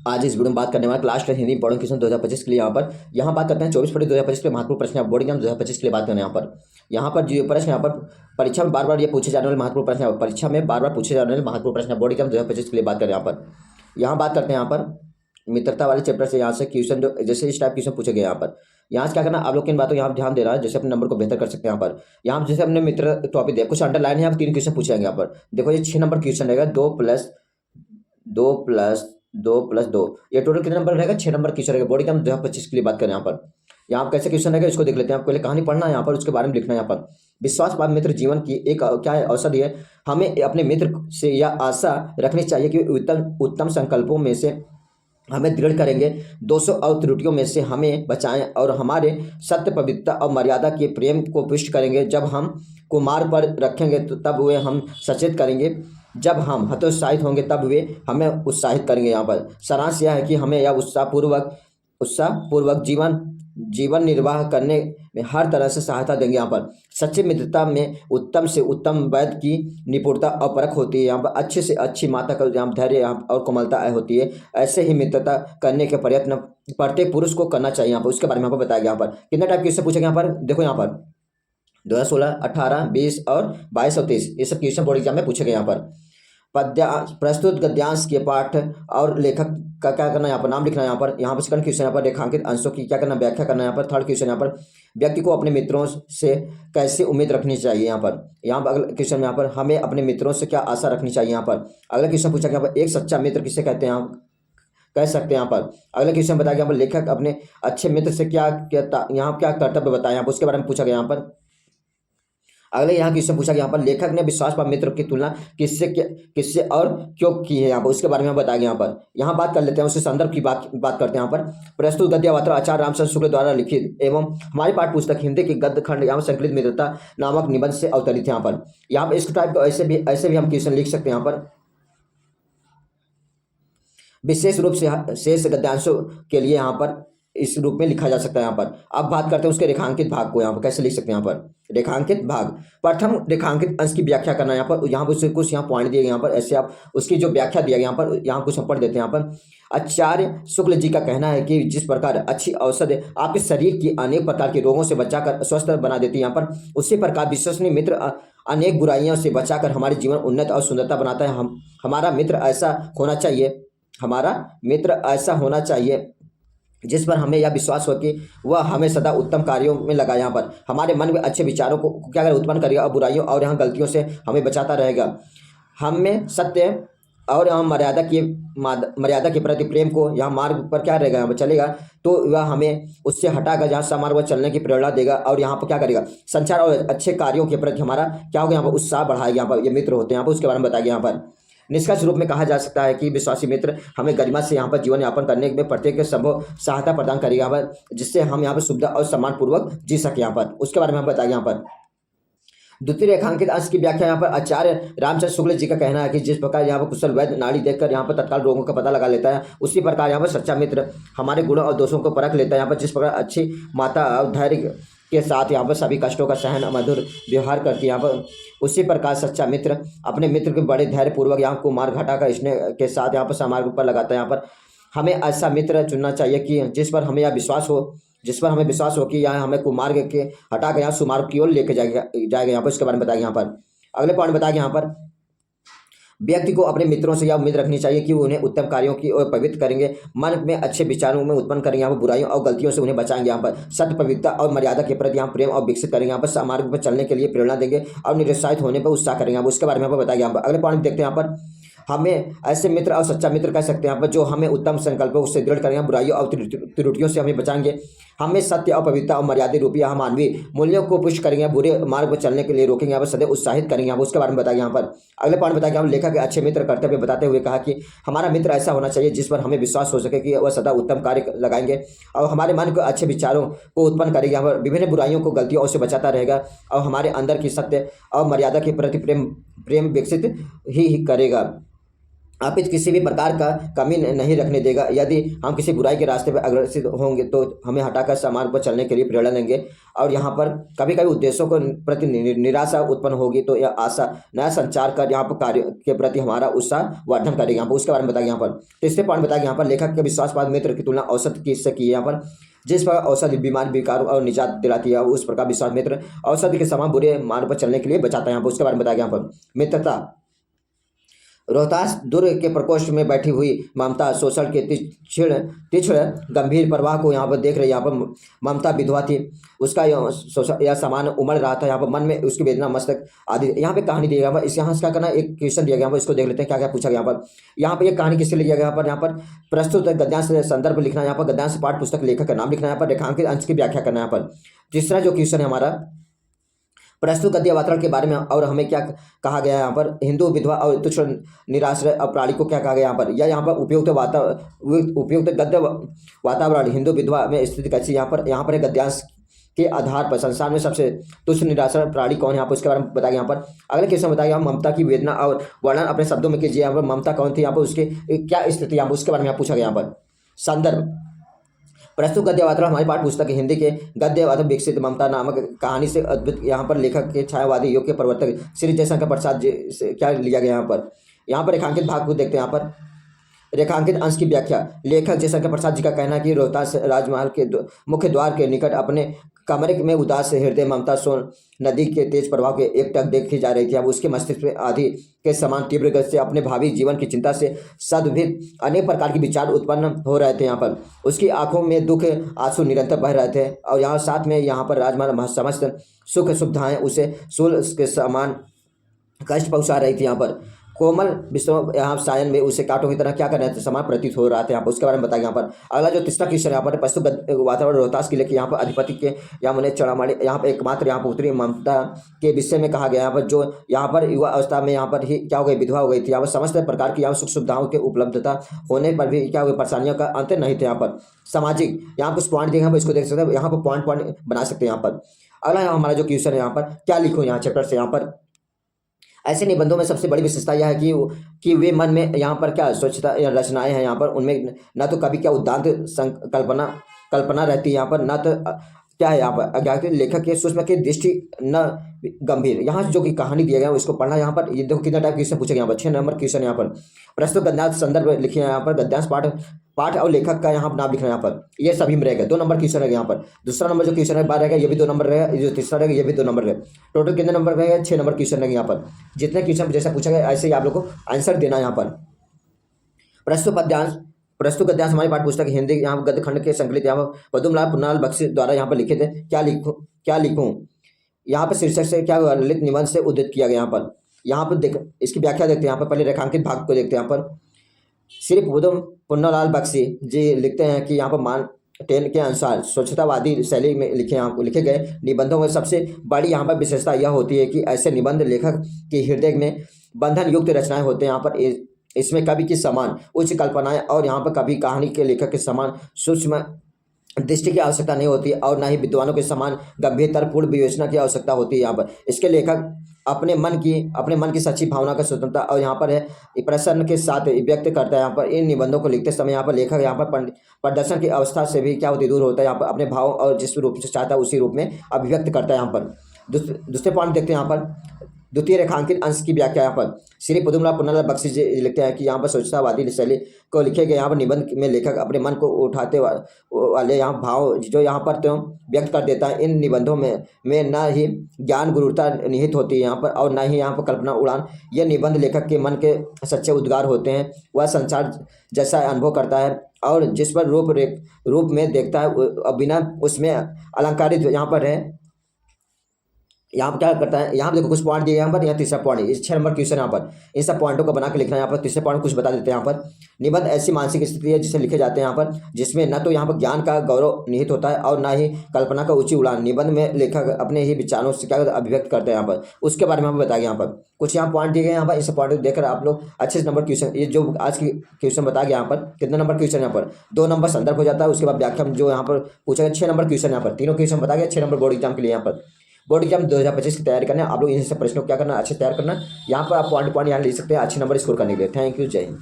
आज इस वीडियो में बात करने वाले क्लास 10 हिंदी इंपॉर्टेंट क्वेश्चन 2025 के लिए यहाँ बात करते हैं 24 फरवरी 2025 के महत्वपूर्ण प्रश्न बोर्ड एग्जाम 2025 के लिए बात करते हैं यहाँ पर जो प्रश्न यहाँ पर परीक्षा में बार बार ये पूछे जाने वाले महत्वपूर्ण प्रश्न परीक्षा में बार बार पूछे जाने वाले महत्वपूर्ण प्रश्न बोर्ड एग्जाम 2025 के लिए बात करें यहाँ बात करते हैं यहाँ पर मित्रता वाले चैप्टर से यहाँ से क्वेश्चन जो जैसे इस टाइप क्वेश्चन पूछे गए यहाँ से क्या करना आप लोग किन बातों यहाँ ध्यान दे रहा है जैसे अपने नंबर को बेहतर कर सकते हैं यहाँ जैसे हमने मित्र टॉपिक दिया कुछ अंडरलाइन है यहाँ 3 क्वेश्चन पूछे यहाँ पर देखो ये 6 नंबर क्वेश्चन रहेगा 2+2+2+2 ये टोटल कितने नंबर रहेगा 6 नंबर क्वेश्चन रहेगा बोर्ड एग्जाम 2025 के लिए बात करें यहाँ कैसे क्वेश्चन रहेगा इसको देख लेते हैं। आप पहले कहानी पढ़ना है यहाँ पर उसके बारे में लिखना है यहाँ पर विश्वास पात्र मित्र जीवन की एक क्या है औषधि है। हमें अपने मित्र से यह आशा रखनी चाहिए कि उत्तम संकल्पों में से हमें दृढ़ करेंगे, दोषों और त्रुटियों में से हमें बचाएं और हमारे सत्य पवित्रता और मर्यादा के प्रेम को पुष्ट करेंगे। जब हम कुमार पर रखेंगे तो तब वे हम सचेत करेंगे, जब हम हतोत्साहित होंगे तब वे हमें उत्साहित करेंगे। यहाँ पर सारांश यह है कि हमें यह उत्साहपूर्वक जीवन निर्वाह करने में हर तरह से सहायता देंगे। यहाँ पर सच्ची मित्रता में उत्तम से उत्तम वैद्य की निपुणता और परख होती है। यहाँ पर अच्छे से अच्छी माता का यहाँ धैर्य और कोमलता होती है। ऐसे ही मित्रता करने के प्रयत्न प्रत्येक पुरुष को करना चाहिए। यहाँ पर उसके बारे में यहाँ पर बताया गया। यहाँ पर कितने टाइप क्वेश्चन पूछेंगे यहाँ पर देखो यहाँ पर 2016, 18, 20 और 22 और 23 ये सब क्वेश्चन बोर्ड एग्जाम में पूछे गए। यहाँ पर प्रस्तुत गद्यांश के पाठ और लेखक का क्या करना है यहाँ पर नाम लिखना है। यहाँ पर सेकंड क्वेश्चन यहाँ पर रेखांकित अंशों की क्या करना व्याख्या करना है। यहाँ पर थर्ड क्वेश्चन यहाँ पर व्यक्ति को अपने मित्रों से कैसे उम्मीद रखनी चाहिए। यहाँ पर अगले क्वेश्चन में यहाँ पर हमें अपने मित्रों से क्या आशा रखनी चाहिए। यहाँ पर अगला क्वेश्चन पूछा यहाँ पर एक सच्चा मित्र किसे कहते हैं कह सकते हैं। यहाँ पर अगले क्वेश्चन बताया यहाँ पर लेखक अपने अच्छे मित्र से क्या कर्तव्य बताया यहाँ पर उसके बारे में पूछा गया। यहाँ पर अगले यहाँ क्वेश्चन पूछा गया यहाँ पर लेखक ने विश्वासपात्र मित्र की तुलना किससे और क्यों की है। यहाँ पर उसके बारे में बताया गया। यहाँ बात कर लेते हैं उसके संदर्भ की बात करते हैं। यहाँ पर प्रस्तुत गद्य वार्ता आचार्य रामचंद्र शुक्ल द्वारा लिखित एवं हमारी पाठ्य पुस्तक हिंदी के गद्य खंड यहाँ संकलित मित्रता नामक निबंध से अवतरित है। यहाँ पर इस टाइप को ऐसे भी हम क्वेश्चन लिख सकते हैं। यहाँ पर विशेष रूप से शेष गद्यांशों के लिए यहाँ पर इस रूप में लिखा जा सकता है। यहाँ पर अब बात करते हैं उसके रेखांकित भाग को। यहाँ पर कैसे लिख सकते हैं। यहाँ पर रेखांकित भाग प्रथम रेखांकित अंश की व्याख्या करना। यहाँ पर उससे कुछ यहाँ पॉइंट दिए गए। यहाँ पर ऐसे आप उसकी जो व्याख्या दिया गया यहाँ कुछ हम पढ़ देते हैं। यहाँ पर आचार्य शुक्ल जी का कहना है कि जिस प्रकार अच्छी औषधि आपके शरीर की अनेक प्रकार के रोगों से बचाकर स्वस्थ बना देती है यहाँ पर उसी प्रकार विश्वसनीय मित्र अनेक बुराइयों से बचाकर हमारे जीवन उन्नत और सुंदरता बनाता है। हमारा मित्र ऐसा होना चाहिए जिस पर हमें यह विश्वास हो कि वह हमें सदा उत्तम कार्यों में लगाए। यहाँ पर हमारे मन में अच्छे विचारों को क्या कर उत्पन्न करेगा और बुराइयों और यहाँ गलतियों से हमें बचाता रहेगा। हमें सत्य और यहाँ मर्यादा के प्रति प्रेम को यहाँ मार्ग पर क्या रहेगा यहाँ पर चलेगा तो वह हमें उससे हटाकर जहाँ समार्ग पर चलने की प्रेरणा देगा और यहाँ पर क्या करेगा संचार और अच्छे कार्यों के प्रति हमारा क्या होगा यहाँ पर उत्साह बढ़ाएगा। यहाँ पर ये मित्र होते हैं। यहाँ पर उसके बारे में बताया गया। यहाँ पर निष्कर्ष रूप में कहा जा सकता है कि विश्वासी मित्र हमें गरिमा से यहाँ पर जीवन यापन करने में प्रत्येक संभव सहायता प्रदान करेगा यहाँ पर जिससे हम यहाँ पर सुविधा और सम्मानपूर्वक जी सके। यहाँ पर उसके बारे में हम बताएंगे। यहाँ पर द्वितीय रेखांकित अंश की व्याख्या यहाँ पर आचार्य रामचंद्र शुक्ल जी का कहना है कि जिस प्रकार यहाँ पर कुशल वैद्य नाड़ी देखकर यहाँ पर तत्काल रोगों का पता लगा लेता है उसी प्रकार यहाँ पर सच्चा मित्र हमारे गुणों और दोषों को परख लेता है। यहाँ पर जिस प्रकार अच्छी माता और धैर्य के साथ यहाँ पर सभी कष्टों का सहन मधुर व्यवहार करती है यहाँ पर उसी प्रकार सच्चा मित्र अपने मित्र के बड़े धैर्य पूर्वक यहाँ को मार घटा कर स्नेह के साथ यहाँ पर समार्ग पर लगाता है। यहाँ पर हमें ऐसा मित्र चुनना चाहिए कि जिस पर हमें विश्वास हो कि यहाँ हमें कुमार्ग के हटाकर यहाँ सुमार्ग की ओर लेके जाएगा। यहाँ पर इसके बारे में बताएंगे। यहाँ पर अगले पॉइंट बताएंगे। यहाँ पर व्यक्ति को अपने मित्रों से यह उम्मीद रखनी चाहिए कि वो उन्हें उत्तम कार्यों की ओर पवित्र करेंगे, मन में अच्छे विचारों में उत्पन्न करेंगे, यहाँ पर बुराइयों और गलतियों से उन्हें बचाएंगे, यहाँ पर सत्य पवित्रता और मर्यादा के प्रति यहाँ प्रेम और विकसित करेंगे, यहाँ पर समार्ग पर चलने के लिए प्रेरणा देंगे और निरुत्साहित होने पर उत्साह करेंगे। उसके बारे में यहाँ पर बताएंगे। यहाँ पर अगले पॉइंट देखते हैं। यहाँ पर हमें ऐसे मित्र और सच्चा मित्र कह सकते हैं यहाँ पर जो हमें उत्तम संकल्पों से दृढ़ करेंगे, बुराइयों और त्रुटियों से हमें बचाएंगे, हमें सत्य और पवित्रता और मर्यादा रूपी यहाँ मानवीय मूल्यों को पुष्ट करेंगे, बुरे मार्ग पर चलने के लिए रोकेंगे, यहाँ पर सदैव उत्साहित करेंगे। यहाँ उसके बारे में बताएंगे। यहाँ पर अगले पॉइंट बताएंगे। हम लेखक के अच्छे मित्र कर्तव्य बताते हुए कहा कि हमारा मित्र ऐसा होना चाहिए जिस पर हमें विश्वास हो सके कि वह सदा उत्तम कार्य लगाएंगे और हमारे मन को अच्छे विचारों को उत्पन्न करेगा, यहाँ पर विभिन्न बुराइयों को गलतियों से बचाता रहेगा और हमारे अंदर की सत्य और मर्यादा के प्रति प्रेम विकसित ही करेगा। आप किसी भी प्रकार का कमी नहीं रखने देगा। यदि हम किसी बुराई के रास्ते पर अग्रसर होंगे तो हमें हटाकर समान पर चलने के लिए प्रेरणा देंगे। और यहाँ पर कभी कभी उद्देश्यों को प्रति निराशा उत्पन्न होगी तो यह आशा नया संचार कर यहाँ पर कार्य के प्रति हमारा उत्साह वर्धन करेगा। यहाँ पर उसके बारे में बताया यहाँ पर तीसरे पॉइंट बताया यहाँ पर लेखक के विश्वासपात मित्र की तुलना औसत किससे की है। यहाँ पर जिस प्रकार औषधि बीमार विकार और निजात दिलाती है उस प्रकार विश्वास मित्र औषधि के समान बुरे मार्ग पर चलने के लिए बचाता है। यहाँ पर उसके बारे में बताया यहाँ पर मित्रता। रोहतास दुर्ग के प्रकोष्ठ में बैठी हुई ममता शोषण के तीक्ष्ण गंभीर प्रवाह को यहाँ पर देख रही। यहाँ पर ममता विधवा थी, उसका यह सामान उमड़ रहा था। यहाँ पर मन में उसकी वेदना मस्तक आदि। यहाँ पे कहानी दी गई। इस यहाँ से क्या करना, एक क्वेश्चन दिया गया, यहाँ पर इसको देख लेते हैं क्या क्या पूछा गया। यहाँ पर एक कहानी किससे लिया गया। यहाँ पर प्रस्तुत गद्यांश संदर्भ लिखना, यहाँ पर गद्यांश पाठ पुस्तक लेखक का नाम लिखना, यहाँ पर रेखांकित अंश की व्याख्या करना। यहाँ पर तीसरा जो क्वेश्चन है हमारा प्रस्तुत गद्य अवतरण के बारे में और हमें क्या कहा गया है। यहाँ पर हिंदू विधवा और तुच्छ निराश्रय प्राणी को क्या कहा गया यहाँ पर, या यहाँ पर उपयुक्त गद्य वातावरण हिंदू विधवा में स्थिति कैसी। यहाँ पर गद्यांश के आधार पर संसार में सबसे तुच्छ निराश्रय प्राणी कौन है, यहाँ पर उसके बारे में बताया। यहाँ पर अगले क्वेश्चन बताया ममता की वेदना और वर्णन अपने शब्दों में कीजिए। यहाँ पर ममता कौन थी, यहाँ पर उसके क्या स्थिति, यहाँ पर उसके बारे में पूछा गया। यहाँ पर संदर्भ प्रस्तुत गद्य अवतरण हमारी पाठ पुस्तक हिंदी के गद्य अवतरण विकसित ममता नामक कहानी से अद्भुत। यहाँ पर लेखक के छायावादी योग के प्रवर्तक श्री जयशंकर प्रसाद जी से क्या लिया गया। यहाँ पर रेखांकित भाग को देखते हैं। यहाँ पर रेखांकित अंश की व्याख्या। लेखक जयशंकर प्रसाद जी का कहना है कि रोहतास राजमहल के मुख्य द्वार के निकट अपने कमरे में उदास हृदय ममता सोन नदी के तेज प्रवाह के एकटक देखी जा रही थी। अब उसके मस्तिष्क में आधी के समान तीव्र गति से अपने भावी जीवन की चिंता से सद्भित अनेक प्रकार के विचार उत्पन्न हो रहे थे। यहाँ पर उसकी आंखों में दुख आंसू निरंतर बह रहे थे और यहाँ साथ में यहाँ पर राजमहल समस्त सुख सुविधाएं उसे सूल के समान कष्ट पहुंचा रही थी। यहाँ पर कोमल विश्व यहाँ सायन में उसे कांटों की तरह क्या कर रहे थे समान प्रतीत हो रहा था। यहाँ पर उसके बारे में बताया। यहाँ पर अगला जो तीसरा क्वेश्चन यहाँ पर प्रस्तुत वातावरण रोहतास किले के यहाँ पर अधिपति के यहाँ मैंने चढ़ामाड़ी यहाँ पर एकमात्र यहाँ पर उत्तरी ममता के विषय में कहा गया। यहाँ पर जो यहाँ पर युवा अवस्था में यहाँ पर ही क्या हो गई, विधवा हो गई थी। यहाँ पर समस्त प्रकार की यहाँ सुख सुविधाओं की उपलब्धता होने पर भी क्या हुई, परेशानियों का अंत नहीं थे। यहाँ पर सामाजिक यहाँ कुछ पॉइंट देखें, इसको देख सकते हैं, यहाँ पर पॉइंट बना सकते हैं। यहाँ पर अगला हमारा जो क्वेश्चन है यहाँ पर क्या लिखूँ यहाँ चैप्टर से। यहाँ पर ऐसे निबंधों में सबसे बड़ी विशेषता यह है कि वे मन में यहाँ पर क्या स्वच्छता रचनाएं हैं। यहाँ पर उनमें न तो कभी क्या उद्दांत कल्पना रहती है। यहाँ पर न तो क्या है यहाँ पर क्या लेखक के सूक्ष्म की दृष्टि न गंभीर। यहाँ जो कि कहानी दिया गया है उसको पढ़ना। यहाँ पर ये देखो कितना टाइप क्वेश्चन पूछे गया। यहाँ पर 6 नंबर क्वेश्चन यहाँ पर प्रस्तुत गद्यांश संदर्भ लिखे हैं। यहाँ पर गद्यांश पाठ और लेखक का यहाँ नाम लिखना है। यहाँ पर ये सभी में रहेगा 2 नंबर क्वेश्चन रहेगा। यहाँ पर दूसरा नंबर जो क्वेश्चन है बार रहेगा, ये भी 2 नंबर रहेगा। जो तीसरा रहेगा ये भी 2 नंबर रहेगा। टोटल कितने नंबर रहेगा, 6 नंबर क्वेश्चन रहेंगे। यहाँ पर जितने क्वेश्चन जैसा पूछा गया ऐसे ही आप लोग को आंसर देना है। यहाँ पर प्रस्तुत गद्यांश हमारी पाठ पुस्तक हिंदी यहाँ गद्य खंड के संकलित यहाँ पर पद्मलाल पुन्नालाल बख्शी द्वारा यहाँ पर लिखे थे। क्या लिखूं यहाँ पर शीर्षक से क्या ललित निबंध से उद्धृत किया गया। यहाँ पर देख इसकी व्याख्या देखते हैं। यहाँ पर पहले रेखांकित भाग को देखते हैं। यहाँ पर श्री पुन्नालाल बख्शी जी लिखते हैं कि यहाँ पर मान 10 के अनुसार स्वच्छतावादी शैली में लिखे गए निबंधों में सबसे बड़ी यहाँ पर विशेषता यह होती है कि ऐसे निबंध लेखक के हृदय में बंधन युक्त रचनाएं होते हैं। यहाँ पर इसमें कवि की समान उच्च कल्पनाएं और यहाँ पर कवि कहानी के लेखक के समान सूक्ष्म दृष्टि की आवश्यकता नहीं होती और न ही विद्वानों के समान गंभीरतापूर्ण विवेचना की आवश्यकता होती है। यहाँ पर इसके लेखक अपने मन की सच्ची भावना का स्वतंत्रता और यहाँ पर है प्रसन्न के साथ व्यक्त करता है। यहाँ पर इन निबंधों को लिखते समय यहाँ पर लेखक यहाँ पर प्रदर्शन की अवस्था से भी क्या होती दूर होता है। यहाँ पर अपने भाव और जिस रूप से चाहता है उसी रूप में अभिव्यक्त करता है। यहाँ पर दूसरे पॉइंट देखते हैं। यहाँ पर द्वितीय रेखांकित अंश की व्याख्या। यहाँ पर श्री पद्मलाल पुन्नालाल बख्शी जी लिखते हैं कि यहाँ पर स्वच्छतावादी शैली को लिखे गए यहाँ पर निबंध में लेखक अपने मन को उठाते वाले यहाँ भाव जो यहाँ पर तो व्यक्त कर देता है। इन निबंधों में न ही ज्ञान गुरुता निहित होती है यहाँ पर और न ही यहाँ पर कल्पना उड़ान। ये निबंध लेखक के मन के सच्चे उद्गार होते हैं। वह संसार जैसा अनुभव करता है और जिस पर रूप में देखता है बिना उसमें अलंकारित यहाँ पर है। यहाँ पर क्या करता है, यहाँ पर देखो कुछ पॉइंट दिए यहाँ पर। यहाँ तीसरा पॉइंट इस 6 नंबर क्वेश्चन यहाँ पर इन सब पॉइंटों को बना के लिखना है। यहाँ पर तीसरे पॉइंट कुछ बता देते हैं। यहाँ पर निबंध ऐसी मानसिक स्थिति है जिसे लिखे जाते हैं यहाँ पर जिसमें न तो यहाँ पर ज्ञान का गौरव निहित होता है और न ही कल्पना का ऊंची उड़ान। निबंध में लेखक अपने ही विचारों से क्या अभिव्यक्त करते हैं। यहाँ पर उसके बारे में हमें बताया यहाँ पर कुछ यहाँ पॉइंट दिए गए। यहाँ पर इस पॉइंट को देखकर आप लोग अच्छे नंबर क्वेश्चन ये जो आज की क्वेश्चन बताया गया यहाँ पर कितने नंबर क्वेश्चन यहाँ पर 2 नंबर संदर्भ हो जाता है। उसके बाद व्याख्या जो यहाँ पर पूछा गया 6 नंबर क्वेश्चन यहाँ पर तीनों क्वेश्चन बताया गया 6 नंबर बोर्ड एग्जाम के लिए। यहाँ पर बोर्ड एग्जाम 2025 की तैयारी करना है, आप लोग इन सब प्रश्नों को क्या करना, अच्छे तैयार करना। यहाँ पर आप पॉइंट यहाँ ले सकते हैं अच्छे नंबर स्कोर करने के लिए। थैंक यू, जय हिंद।